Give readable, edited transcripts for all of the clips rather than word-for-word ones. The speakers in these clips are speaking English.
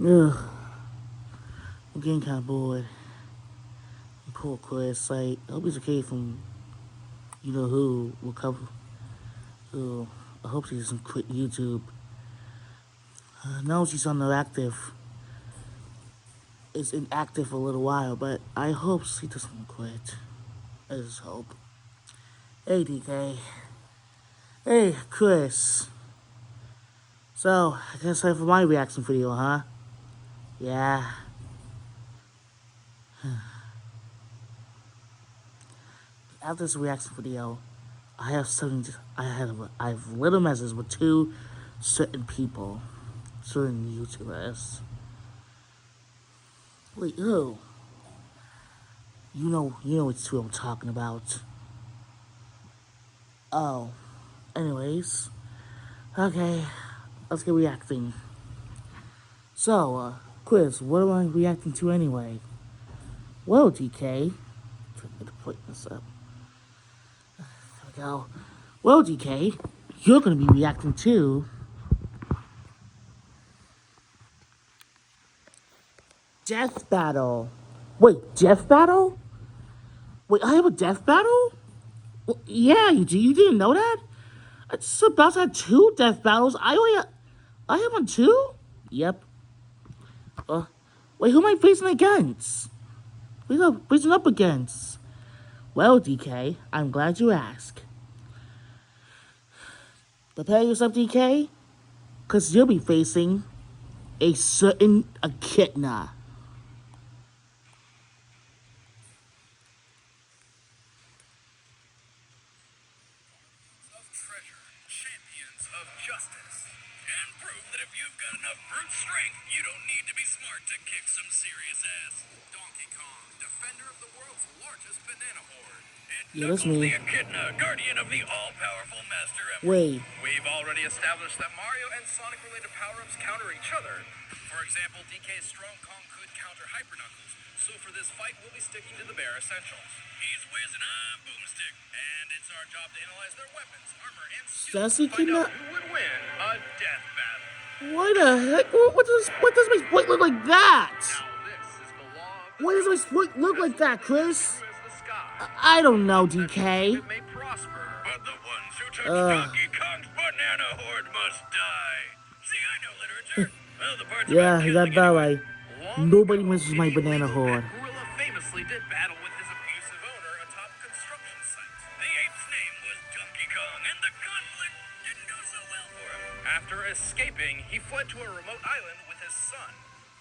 Ugh, I'm getting kind of bored. Poor Chris. Like, I hope he's okay from you know who will cover. Who I hope he doesn't quit YouTube. I know she's on the active. Is inactive for a little while, but I hope he doesn't quit. I just hope. Hey, DK. Hey, Chris. So, I guess time for my reaction video, huh? Yeah. After this reaction video, I have something. I have little messages with two certain people, certain YouTubers. Wait, who? You know which two I'm talking about. Oh, anyways, okay, let's get reacting. So, Chris, what am I reacting to anyway? Well, DK, trying to put this up. There we go. Well, DK, you're gonna be reacting to Death Battle. Wait, Death Battle? Wait, I have a Death Battle? Well, yeah, you do. You didn't know that? I just about to have two Death Battles. I have one too? Yep. Wait, who am I facing against? Who am I facing up against? Well, DK, I'm glad you asked. Prepare yourself, DK, because you'll be facing a certain echidna. Champions of justice, and prove that if you've got enough brute strength, you don't need to be smart to kick some serious ass. Donkey Kong, defender of the world's largest banana horde. And that's me. The echidna, guardian of the all-powerful Master Emerald. Wait. We've already established that Mario and Sonic-related power-ups counter each other. For example, DK's Strong Kong could counter Hyper Knuckles, so for this fight, we'll be sticking to the bare essentials. He's Wiz and I'm Boomstick, and it's our job to analyze their weapons, armor, and skills to find out who would win a death battle. Why the heck? What does my split look like that? Now this is the law of Why does my split look like that, Chris? I don't know, DK. It may prosper, but the ones who touch Donkey Kong's banana horde must die. See, I know literature. Well, the parts Yeah, you got that right. Nobody ago, misses my banana horde. Gorilla famously did battle with his abusive owner atop construction sites. The ape's name was Donkey Kong, and the conflict didn't go so well for him. After escaping, he fled to a remote island with his son,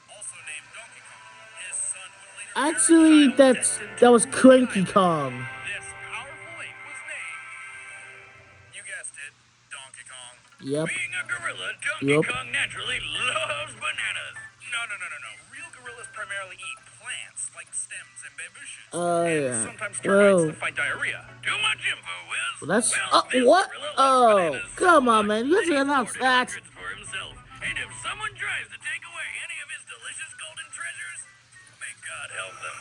also named Donkey Kong. His son would later Actually, that was Cranky Kong. This powerful ape was named, you guessed it, Donkey Kong. Yep. Being a gorilla, Donkey Kong naturally loves bananas. No. Real gorillas primarily eat plants like stems and bamboo shoots. And sometimes termites to fight diarrhea. Too much info, Wiz. Well, that's This what? gorilla loves Oh, bananas come so on, much man! You have to announce he that. ordered for himself. And if someone tries to take away any of his delicious golden treasures, may God help them.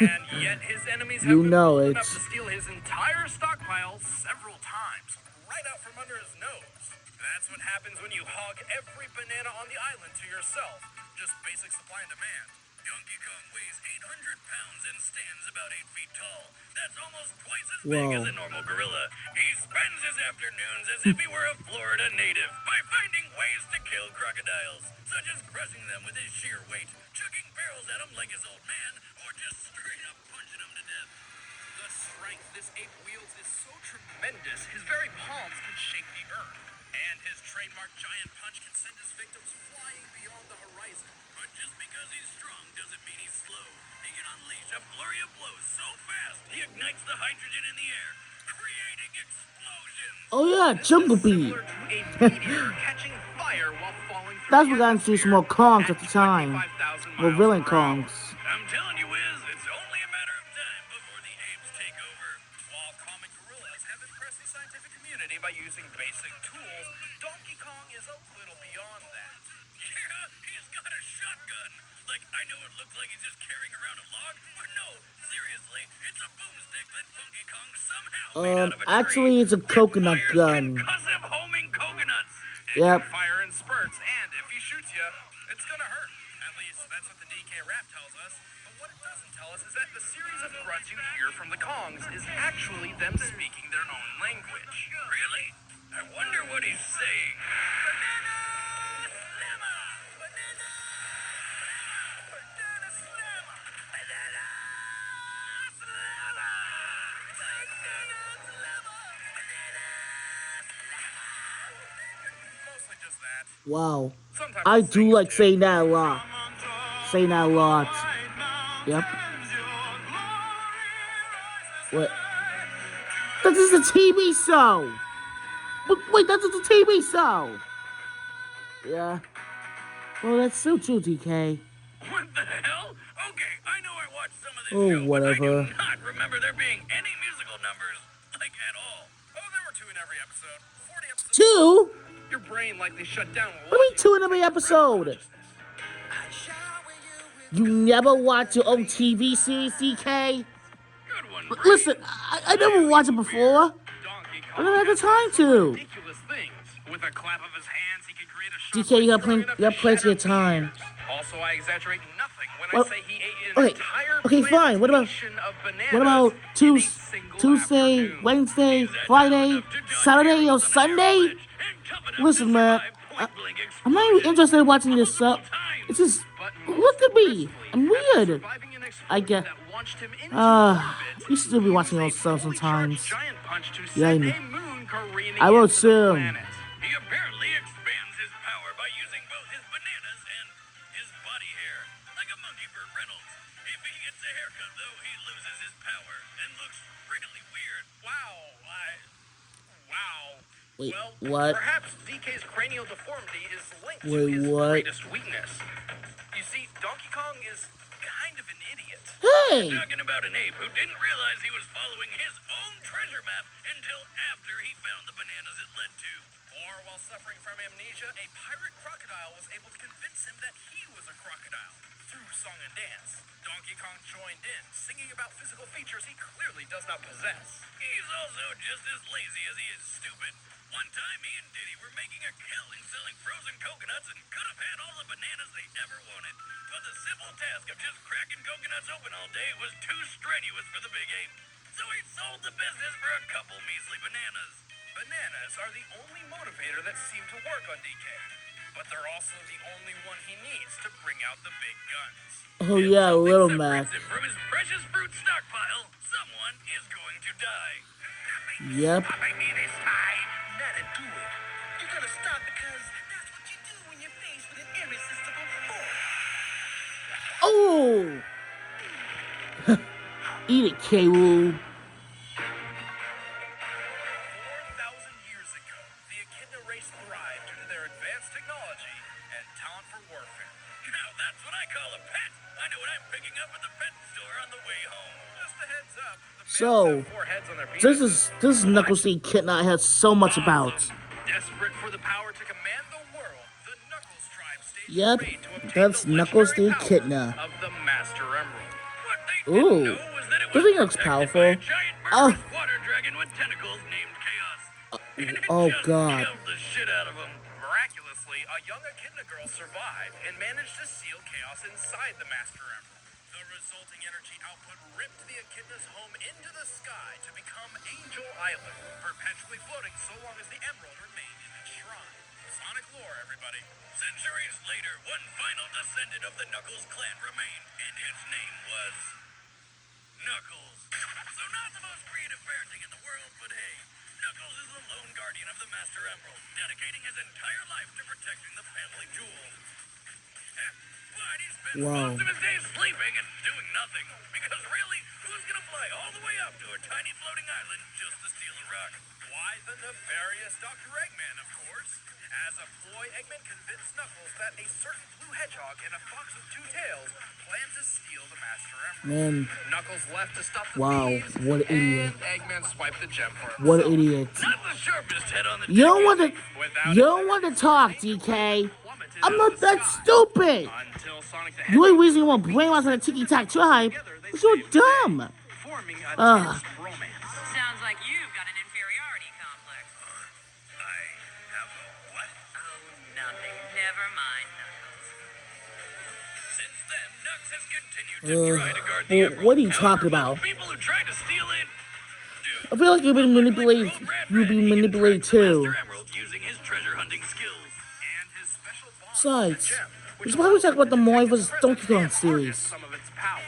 And yet his enemies have been bold enough to steal his entire stockpile several times, right out from under his nose. That's what happens when you hog every banana on the island to yourself. Just basic supply and demand. Donkey Kong weighs 800 pounds and stands about 8 feet tall. That's almost twice as big as a normal gorilla. He spends his afternoons as if he were a Florida native by finding ways to kill crocodiles, such as crushing them with his sheer weight, chucking barrels at them like his old man, or just straight up punching them to death. The strength this ape wields is so tremendous, his very palms can shake the earth. And his trademark giant punch can send his victims flying beyond the horizon. But just because he's strong doesn't mean he's slow. He can unleash a flurry of blows so fast, he ignites the hydrogen in the air, creating explosions. Oh yeah, Jungle Bee. Catching fire while falling through. That's what got into some more Kongs at the time. More villain Kongs. I'm telling you, Wiz, it's only a matter of time before the apes take over. While common gorillas have impressed the scientific community by using basic tools, Donkey Kong is a little beyond that. Yeah, he's got a shotgun. Like, I know it looks like he's just carrying around a log, but no, seriously, it's a boomstick that Donkey Kong somehow made out of a Actually, tree. it's a coconut gun. Concussive homing coconuts. It Yep. can fire in spurts, and if he shoots you, it's it's gonna hurt. At least that's what the DK rap tells us. But what it doesn't tell us is that the series of grunts you hear from the Kongs is actually them speaking their own language. Really? I wonder what he's saying. Banana slammer! Banana! Banana slammer! Banana slammer! Banana slammer! Banana slammer! Mostly just that. Wow. Sometimes I it do sings like too. saying that a lot. Saying that a lot. Yep. What? This is a TV show. Wait, that's a TV show. Yeah. Well, that's so true, DK. What the hell? Okay, I know I watched some of this Oh, show, whatever. but I do not remember there being any musical numbers, like at all. Oh, there were 2 in every episode. 40 episodes. 2? Your brain likely shut down. What do you mean 2 in every episode? You never watch your own TV series, DK? Good one, Listen, I never watched it before. I never had the time to. Ridiculous things. With a clap of his hands, he could create a DK, you got plenty of time. Also, I exaggerate nothing when Well, I say he ate an entire okay, fine. What about Tuesday, Wednesday, Friday, Saturday, or Sunday? Listen, man, I'm not even interested in watching this stuff. It's just, look at me. I'm weird. I get. You should still be watching those stuff sometimes. Yeah, I will too. He apparently expands his power by using both his bananas and his body hair, like a monkey Burt Reynolds. If he gets a haircut, though, he loses his power and looks really weird. Wow. Wait, Well, what? perhaps DK's cranial deformity is linked to Wait, his what? greatest weakness. You see, Donkey Kong is kind of an idiot. Hey! We're talking about an ape who didn't realize he was following his own treasure map until after he found the bananas it led to. Or while suffering from amnesia, a pirate crocodile was able to convince him that he was a crocodile through song and dance. Donkey Kong joined in, singing about physical features he clearly does not possess. He's also just as lazy as he is stupid. One time, he and Diddy were making a killing selling frozen coconuts and could have had all the bananas they ever wanted. But the simple task of just cracking coconuts open all day was too strenuous for the big ape. So he sold the business for a couple measly bananas. Bananas are the only motivator that seem to work on DK. But they're also the only one he needs to bring out the big guns. Oh yeah, Little Mac. From his precious fruit stockpile, someone is going to die. Yep. Stopping me this time. Not a do it. You're gonna stop because that's what you do when you're faced with an irresistible force. Oh! Eat it, K-Woo. 4,000 years ago, the echidna race thrived due to their advanced technology and talent for warfare. Now that's what I call a pet. I know what I'm picking up at the pet store on the way home. Just a heads up. So, this is Knuckles the Echidna I heard so much about. Desperate for the power to command the world, the Knuckles tribe staged Yep, a raid to obtain that's the Knuckles the legendary Echidna. powers of the Master Emerald. What they Ooh, didn't know was that it this was thing looks protected powerful. by a giant murderous water dragon with tentacles named Chaos. And it Oh just God. killed the shit out of him. Miraculously, a young echidna girl survived and managed to seal Chaos inside the Master Emerald. The resulting energy output ripped the echidna's home into the sky to become Angel Island, perpetually floating so long as the emerald remained in its shrine. Sonic lore, everybody. Centuries later, one final descendant of the Knuckles clan remained, and his name was Knuckles. So not the most creative parenting in the world, but hey, Knuckles is the lone guardian of the Master Emerald, dedicating his entire life to protecting the family jewels. But he spends Wow. most of his days sleeping and doing nothing. Because really, who's gonna fly all the way up to a tiny floating island just to steal a rock? Why, the nefarious Dr. Eggman, of course. As a ploy, Eggman convinced Knuckles that a certain blue hedgehog and a fox with 2 tails plan to steal the Master Emerald. Man, Knuckles left to stop the wow, thieves, what an idiot. and Eggman swiped the gem for himself. What an idiot. Not the sharpest head on the You don't ticket. want to talk, DK. I'm not that stupid. Until Sonic the The only Hedgehog reason you want brainwash on a tiki-tac tribe is you're dumb. forming a Ugh. tense romance. Sounds like you've got an inferiority complex. I have a what? Oh, nothing. Never mind, Knuckles. Nux has continued to try to guard the Well, emerald. what are you However, talking about? people who tried to steal it I feel like you've been manipulated. You've been manipulated too. Master Emerald using his treasure hunting skills and his special bond Besides, gem, this is why we talk about the Mario vs. Donkey Kong harness series. some of its power,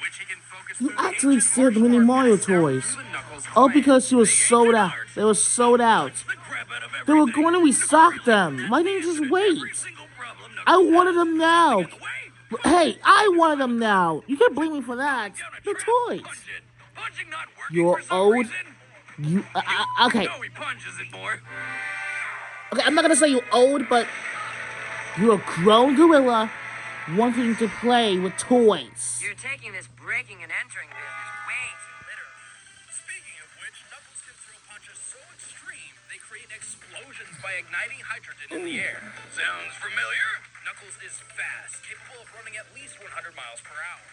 which he can focus You through actually ancient steal the mini martial Mario arts toys. through the Knuckles All clan. because she was The sold ancient out. arts They were sold out. punch the crap out of They were everything. going to restock them. Why didn't you just wait? Every single problem I Knuckles wanted has, them now. in the way. Hey, I wanted them now. You can't blame me for that. Down a The trap, toys. punch it. Punching not working You're for some old. reason. You okay? No, he punches it more. Okay, I'm not gonna say you're old, but you're a grown gorilla wanting to play with toys. You're taking this breaking and entering business way too literally. Speaking of which, Knuckles can throw punches so extreme they create explosions by igniting hydrogen in the air. Sounds familiar? Knuckles is fast, capable of running at least 100 miles per hour.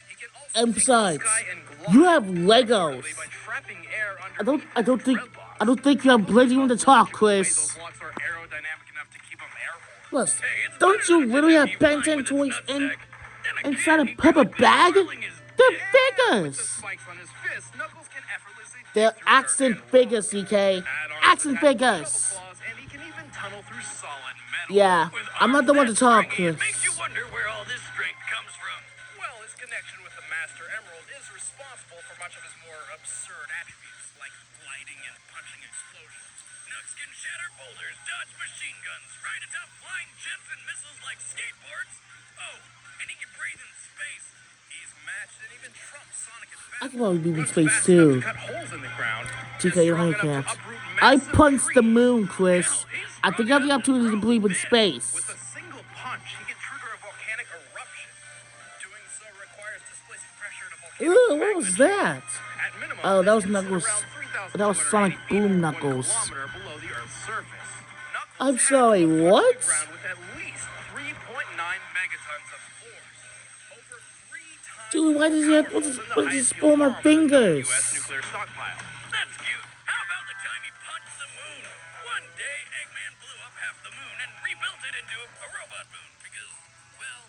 He can also And take besides, the sky and glide you have Legos. by trapping air I don't think underneath you have plenty room to talk, Chris. those blocks are aerodynamic enough to keep him airborne. Plus, Hey, it's don't better you than literally have keep Ben flying 10 with toys his nutsack. Then inside a again, he paper got bag? swirling his They're dick. With the figures. spikes on his fist, Knuckles can effortlessly They're dig through action dirt and figures, CK. add-ons Action attached to figures. shovel claws, and he can even tunnel through solid metal. Yeah, With I'm not the one to arms talk, that stringy, Chris. It makes you wonder where all this strength comes from. Well, his connection with the Master Emerald is responsible for much of his more absurd attributes, like gliding and punching explosions. Nux can shatter boulders, dodge machine guns, ride atop flying jets and missiles like skateboards. Oh, and he can breathe in space. He's matched and even trumps Sonic and I can probably be in Runs space fast enough too. to cut holes in the ground, TK, and you don't strong have enough to cats. uproot I massive punched the trees. moon, Chris. Hell, he's I think I have the strong opportunity to enough believe in win. space. With a single punch, he can trigger a volcanic eruption. Doing so requires displacing pressure in a volcanic Ugh, what was magma that? chamber. At minimum, Oh, that this was can sit Knuckles. around That was Sonic 3,280 Boom feet, 1 Knuckles. kilometer below the Earth's surface. Knuckles I'm has sorry, to punch what? the ground with at least 3.9 megatons of force. Over 3 times Dude, why does he have? more What is powerful than the this highest for my bomb in the fingers? U.S. nuclear stockpile. That's cute. How about the time he punched the moon? One day, Eggman blew up half the moon and rebuilt it into a robot moon because, well,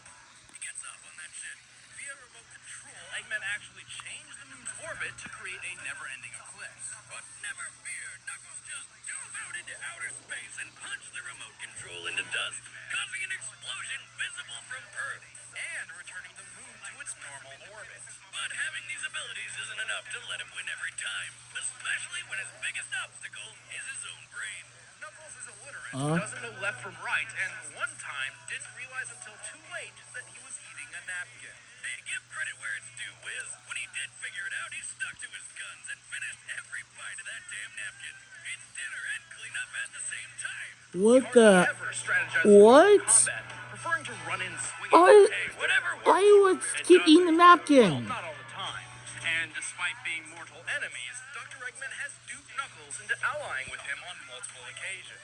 he gets off on that shit. Via remote control, Eggman actually changed the moon's orbit to create a never-ending eclipse. But never fear, Knuckles just dove out into outer space and punched the remote control into dust, causing an explosion visible from Earth and returning the moon to its normal orbit. But having these abilities isn't enough to let him win every time, especially when his biggest obstacle is his own brain. Knuckles is illiterate, doesn't know left from right, and one time didn't realize until too late that he was eating a napkin. Hey, give credit where it's due, Wiz. When he did figure it out, he stuck to his guns and finished every bite of that damn napkin. It's dinner and cleanup at the same time. What the? Never strategize What? combat, preferring to run in swinging. Why- Hey, whatever Why works. you would It keep does eating the work. napkin? Well, not all the time. And despite being mortal enemies, Dr. Eggman has duped Knuckles into allying with him on multiple occasions.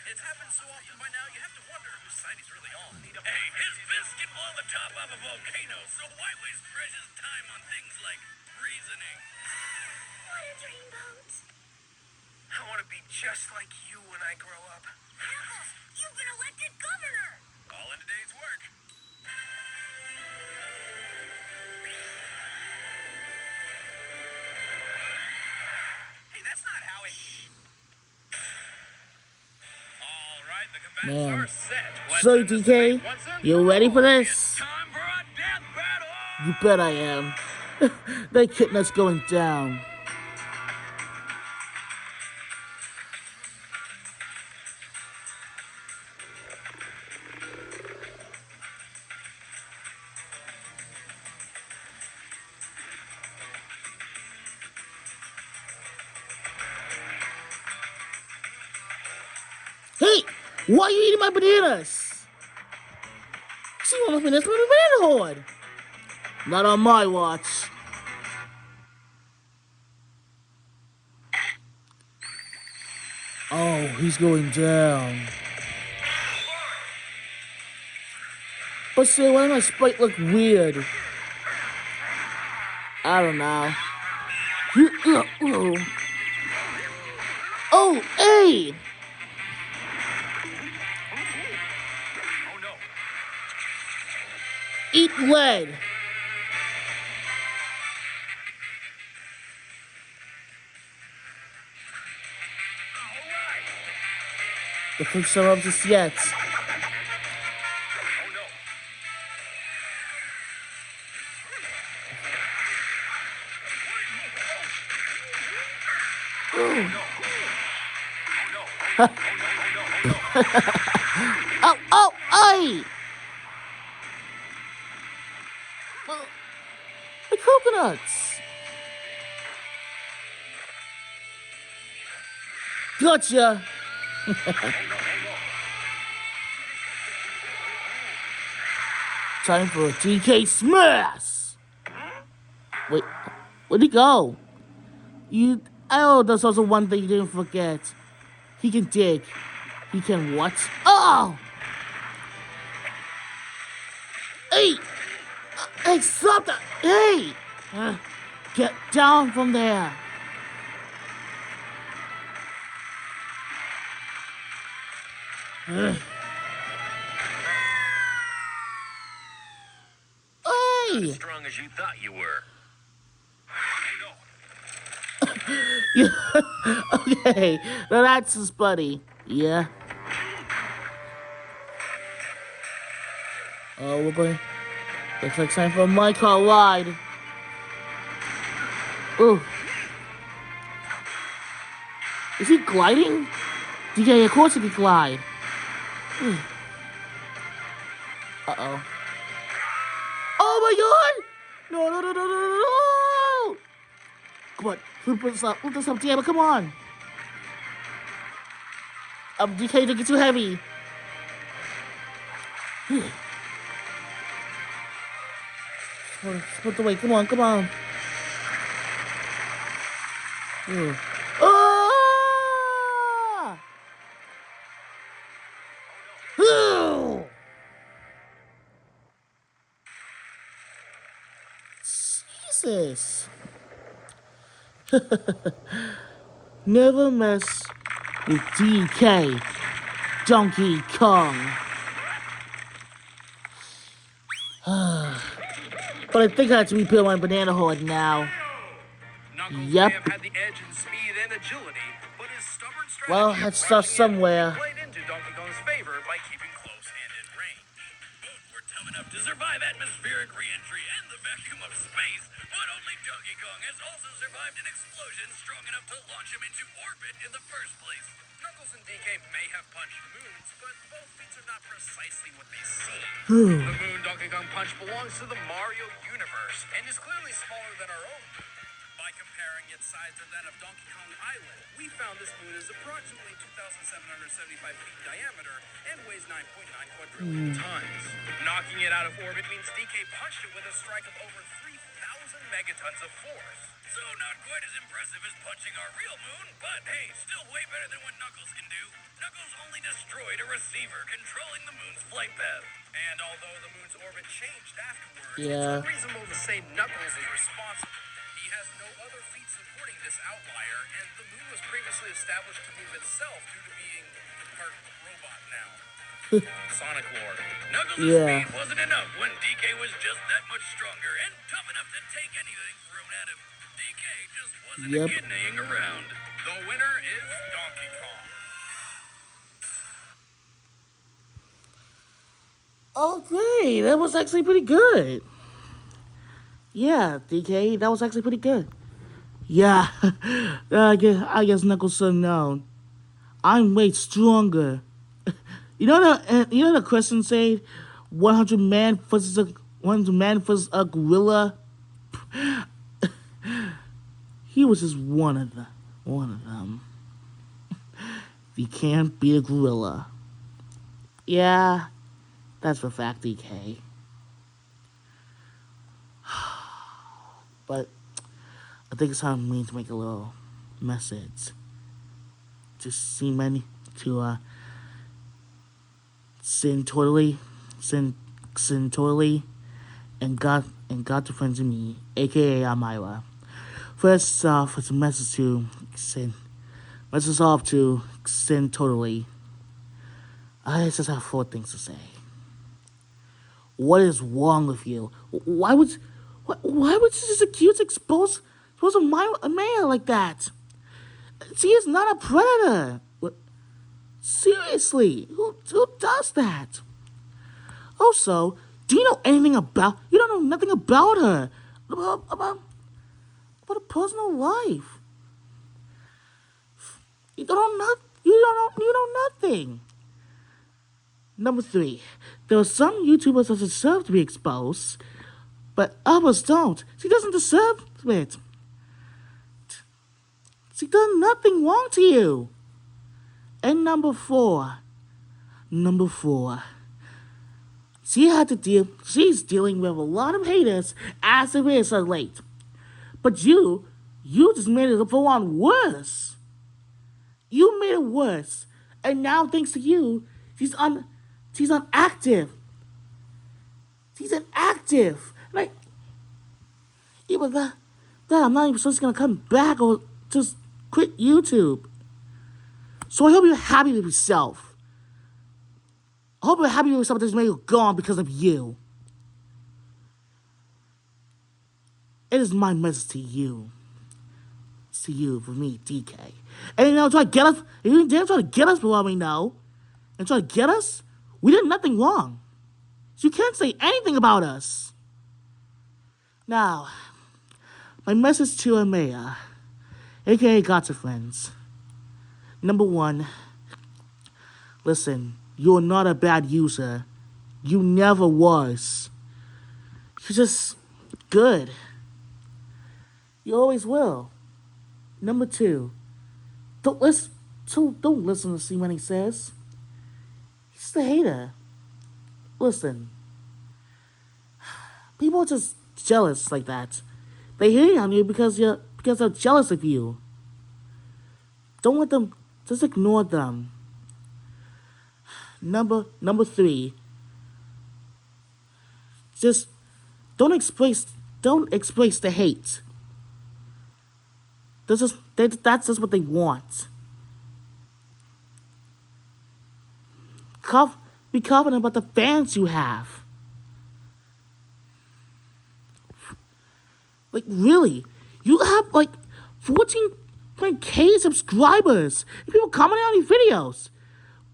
It's happened so often by now, you have to wonder whose side he's really on. Hey, his fist can blow the top off a volcano, so why waste precious time on things like reasoning? What a dreamboat. I want to be just like you when I grow up. Knuckles, you've been elected governor. All in a day's work. Hey, that's not how it... All right, the combatants Man. are set. Let's So, end this DK, debate once and you for ready for all. this? It's time for a death battle! You bet I am. That echidna's going down. Hey, why are you eating my bananas? See what my bananas from the banana horde. Not on my watch. Oh, he's going down. But say, why does my sprite look weird? I don't know. Oh, hey! Oh no. Eat lead. The picture of this yet. Oh, ay! The coconuts. Gotcha. Time for a DK smash. Wait, where'd he go? There's also one thing you didn't forget. He can dig. He can what? Oh! Hey! Hey, stop that! Hey! Get down from there! Not Hey! as strong as you thought you were. Okay, now that's his buddy. Yeah. Oh, we're going. Looks like time for a my car ride. Ooh. Is he gliding? DK, of course he can glide. Uh-oh. Oh my god! No, no, no, no, no, no, no! Come on, flip this up, damn it, come on! DK, don't get too heavy. Split the way, come on, come on. Oh! Oh! Jesus. Never mess with DK, Donkey Kong. But I think I have to rebuild my banana horde now. Knuckles Yep. may have had the edge in speed and agility, but his stubborn strategy Well, of let's start rushing in somewhere. played into Donkey Kong's favor by keeping close and in range. Both were tough enough to survive atmospheric re-entry and the vacuum of space, but only Donkey Kong has also survived an explosion strong enough to launch him into orbit in the first place. Knuckles and DK may have punched moons, but both feats are not precisely what they seem. The moon Donkey Kong punch belongs to the Mario universe and is clearly smaller than our own moon. By comparing its size to that of Donkey Kong Island, we found this moon is approximately 2,775 feet diameter and weighs 9.9 quadrillion tons. Knocking it out of orbit means DK punched it with a strike of over 3,000 megatons of force. So not quite as impressive as punching our real moon, but hey, still way better than what Knuckles can do. Knuckles only destroyed a receiver controlling the moon's flight path. And although the moon's orbit changed afterwards, it's unreasonable to say Knuckles is responsible. He has no other feet supporting this outlier, and the moon was previously established to move itself due to being part robot now. Sonic lore. Knuckles' speed wasn't enough when DK was just that much stronger and tough enough to take anything thrown at him. DK just wasn't echidnaing around. The winner is Donkey Kong. Okay, that was actually pretty good. Yeah, DK, that was actually pretty good. Yeah, I guess Knuckles should have known. I'm way stronger. You know the question said, 100 man versus a gorilla. He was just one of them. You can't be a gorilla. Yeah, that's for fact, DK. But I think it's time for me to make a little message to xintotally, and Gachafriendsandme-aka Amaya. First off, it's a message to xintotally. I just have 4 things to say. What is wrong with you? Why would you just accuse expose a man like that? She is not a predator. Seriously, who does that? Also, do you know anything about? You don't know nothing about her, about her personal life. You don't know. You know nothing. Number 3, there are some YouTubers that deserve to be exposed, but others don't. She doesn't deserve it. She done nothing wrong to you. And number four, she's dealing with a lot of haters as it is so late. But you just made it go on worse. You made it worse. And now thanks to you, she's unactive. She's inactive. Like, even that I'm not even just gonna come back or just quit YouTube. So I hope you're happy with yourself. I hope you're happy with yourself that's made you gone because of you. It is my message to you. It's to you, for me, DK. And you know, try to get us, if you dare try to get us for all we know, and try to get us, we did nothing wrong. So you can't say anything about us. Now, my message to Amaya, aka Gachafriends. Number 1, listen, you're not a bad user. You never was. You're just good. You always will. Number 2, don't listen to see what he says. He's the hater. Listen, people are just jealous like that. They hate on you because they're jealous of you. Don't let them. Just ignore them. Number 3. Just don't express the hate. That's just what they want. Be confident about the fans you have. Like, really, you have like 14K subscribers. And people commenting on these videos.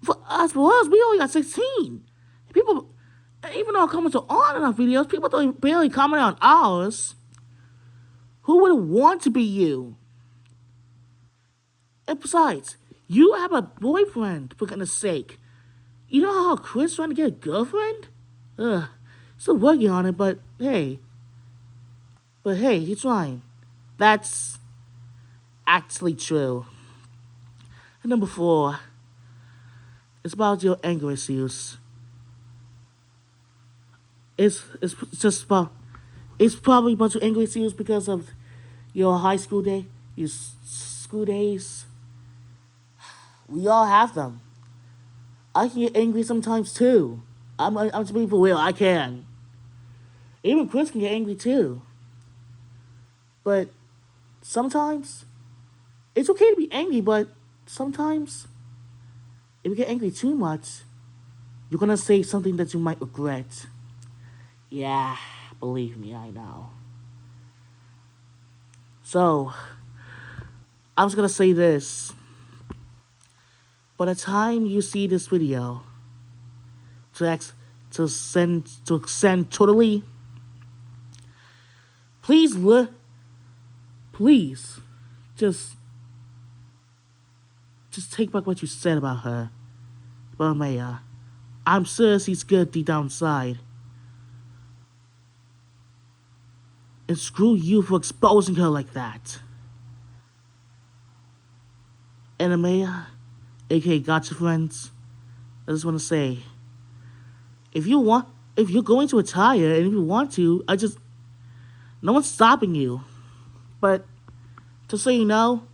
For us, we only got 16. People, even though our comments are on in our videos, people don't barely comment on ours. Who would want to be you? And besides, you have a boyfriend, for goodness sake. You know how Chris trying to get a girlfriend? Still working on it, but hey, he's trying. That's actually true. And number 4, it's about your anger issues. It's probably about your anger issues because of your high school day, your school days. We all have them. I can get angry sometimes too. I'm just being for real. I can. Even Chris can get angry too. But sometimes it's okay to be angry, but sometimes if you get angry too much, you're gonna say something that you might regret. Yeah, believe me, I know. So, I'm just gonna say this. By the time you see this video, to send totally, please just take back what you said about her, about Amaya. I'm sure she's good deep down inside. And screw you for exposing her like that. And Amaya, aka Gachafriends, I just want to say, if you're going to retire and if you want to, no one's stopping you. But just so you know,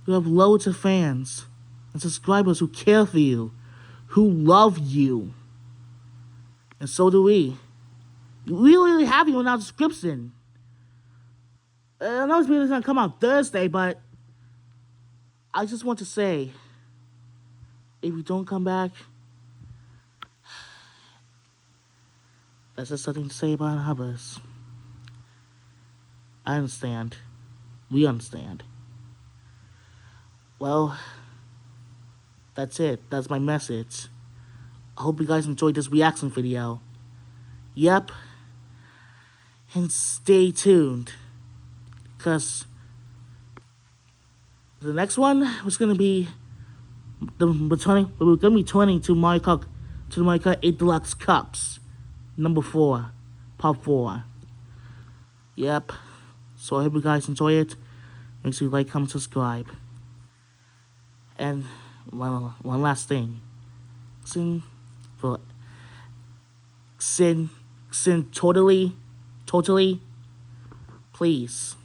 you have loads of fans and subscribers who care for you, who love you. And so do we. We really have you in our description. I know this video is going to come out Thursday, but I just want to say, if you don't come back, That's just something to say about others. I understand. We understand. Well, that's it. That's my message. I hope you guys enjoyed this reaction video. Yep. And stay tuned. Because the next one was going to be we're going to be turning to the Mario Kart 8 Deluxe Cups. Number 4. Part 4. Yep. So I hope you guys enjoy it. Make sure you like, comment, subscribe. And one last thing. Totally, please.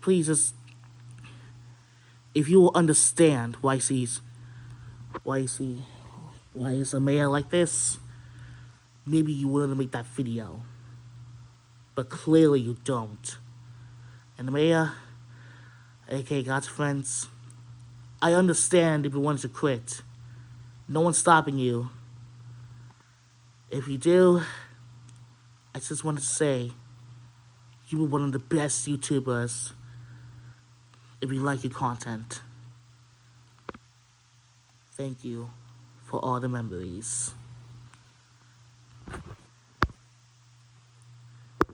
Please, if you will understand why is Amaya like this, maybe you wouldn't make that video. But clearly you don't. And Amaya, aka God's friends, I understand if you want to quit. No one's stopping you. If you do, I just wanted to say, you were one of the best YouTubers if you like your content. Thank you for all the memories.